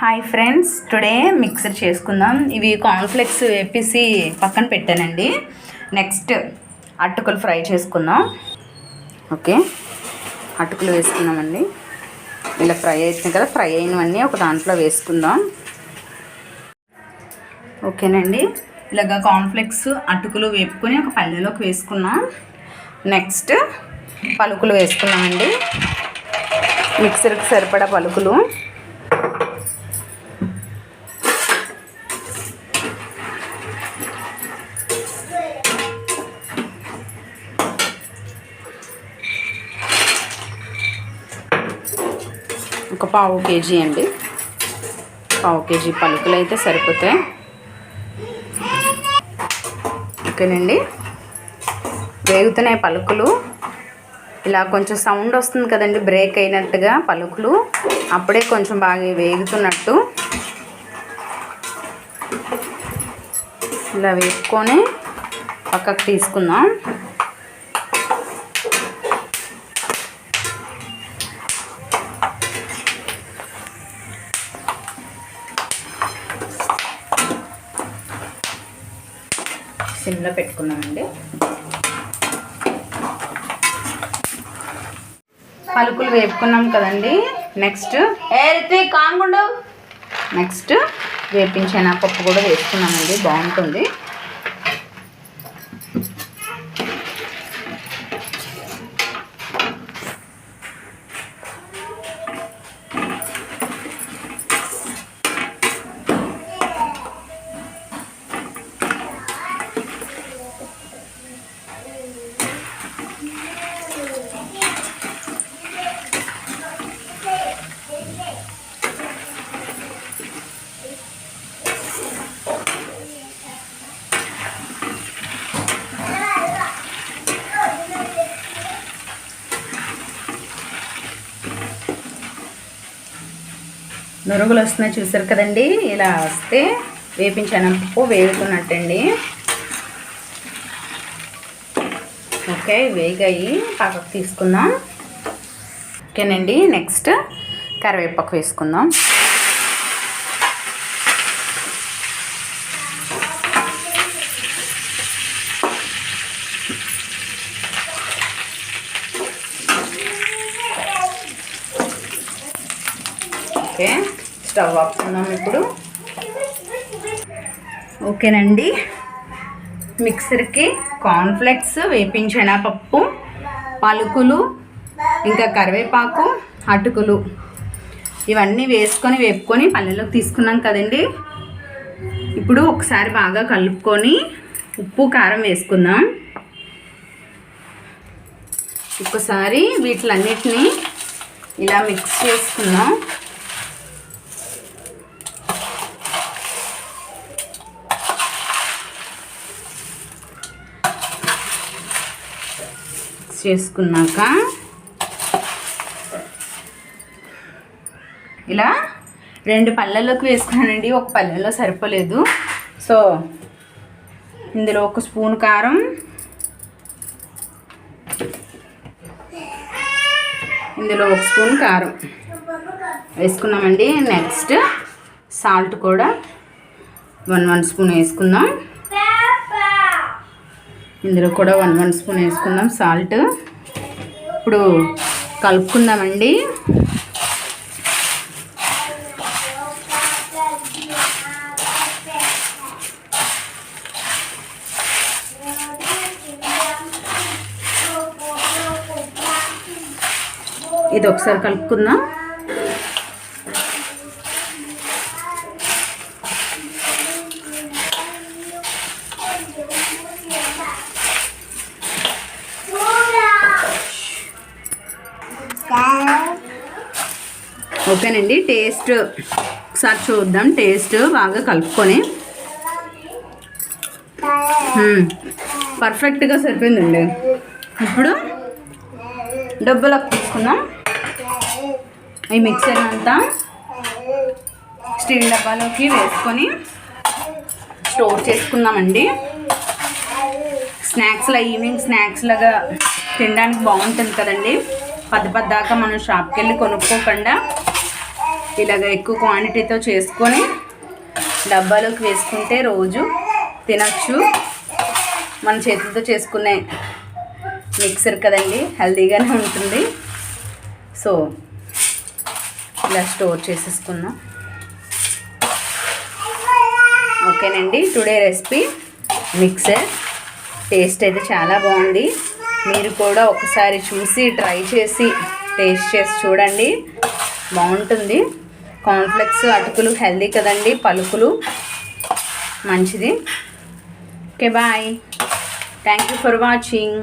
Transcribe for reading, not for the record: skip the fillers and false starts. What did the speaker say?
Hi friends, today mixer చేసుకుందాం. ఇవి cornflakes వేపేసి పక్కన పెట్టానండి. నెక్స్ట్ అటుకులు ఫ్రై చేసుకుందాం. ఓకే, అటుకులు వేసుకుందామండి. ఇలా ఫ్రై అవుతుంది కదా, ఫ్రై అయినవన్నీ ఒక దాంట్లో వేసుకుందాం. ఓకేనండి, ఇలాగ కార్న్ఫ్లెక్స్ అటుకులు వేపుకొని ఒక పల్లెలోకి వేసుకున్నాం. నెక్స్ట్ పలుకులు వేసుకున్నామండి. మిక్సర్కి సరిపడా పలుకులు, ఒక పావు కేజీ అండి. పావు కేజీ పలుకులు అయితే సరిపోతాయి. ఓకేనండి, వేగుతున్నాయి పలుకులు. ఇలా కొంచెం సౌండ్ వస్తుంది కదండి, బ్రేక్ అయినట్టుగా పలుకులు. అప్పుడే కొంచెం బాగా వేగుతున్నట్టు. ఇలా వేసుకొని పక్కకు తీసుకుందాం. సిమ్లో పెట్టుకున్నామండి. పలుకులు వేపుకున్నాం కదండి. నెక్స్ట్ వేపించిన పప్పు కూడా వేసుకున్నామండి, బాగుంటుంది. నురుగులు వస్తున్నాయి చూసారు కదండి. ఇలా వస్తే వేపించిన పప్పు వేగుతున్నట్టండి. ఓకే, వేగాయి, పక్కకు తీసుకుందాం. ఓకేనండి, నెక్స్ట్ కరివేపాకు వేసుకుందాం. ఓకే, స్టవ్ ఆపుకుందాం ఇప్పుడు. ఓకేనండి, మిక్సర్కి కార్న్ఫ్లెక్స్, వేపించిన పప్పు, పలుకులు, ఇంకా కరివేపాకు, అటుకులు ఇవన్నీ వేసుకొని వేపుకొని పల్లెలోకి తీసుకున్నాం కదండి. ఇప్పుడు ఒకసారి బాగా కలుపుకొని ఉప్పు కారం వేసుకుందాం. ఒక్కసారి వీటిలన్నిటినీ ఇలా మిక్స్ చేసుకుందాం. చేసుకున్నాక ఇలా 2 పళ్ళల్లోకి వేసుకున్నానండి. ఒక పళ్ళెలో సరిపోలేదు. సో ఇందులో 1 స్పూన్ కారం, ఇందులో 1 స్పూన్ కారం వేసుకున్నామండి. నెక్స్ట్ సాల్ట్ కూడా 1 స్పూన్ వేసుకుందాం. ఇందులో కూడా 1 స్పూన్ వేసుకుందాం సాల్ట్. ఇప్పుడు కలుపుకుందామండి. ఇది ఒకసారి కలుపుకుందాం. ఓకేనండి, టేస్ట్ ఒకసారి చూద్దాం. టేస్ట్ బాగా కలుపుకొని పర్ఫెక్ట్గా సరిపోయిందండి. ఇప్పుడు డబ్బాలోకి తీసుకుందాం. ఈ మిక్సర్ అంతా స్టీల్ డబ్బాలోకి వేసుకొని స్టోర్ చేసుకుందామండి. స్నాక్స్లో, ఈవినింగ్ స్నాక్స్ లాగా తినడానికి బాగుంటుంది కదండి. పద్దాకా మనం షాప్కి వెళ్ళి కొనుక్కోకుండా ఇలాగ ఎక్కువ క్వాంటిటీతో చేసుకొని డబ్బాలోకి వేసుకుంటే రోజు తినచ్చు. మన చేతులతో చేసుకునే మిక్సర్ కదండి, హెల్తీగానే ఉంటుంది. సో ఇలా స్టోర్ చేసేసుకుందాం. ఓకేనండి, టుడే రెసిపీ మిక్సర్. టేస్ట్ అయితే చాలా బాగుంది. మీరు కూడా ఒకసారి చూసి ట్రై చేసి టేస్ట్ చేసి చూడండి, బాగుంటుంది. కార్న్ఫ్లెక్స్ అటుకులు హెల్దీ కదండి, పలుకులు మంచిది. Okay bye, thank you for watching.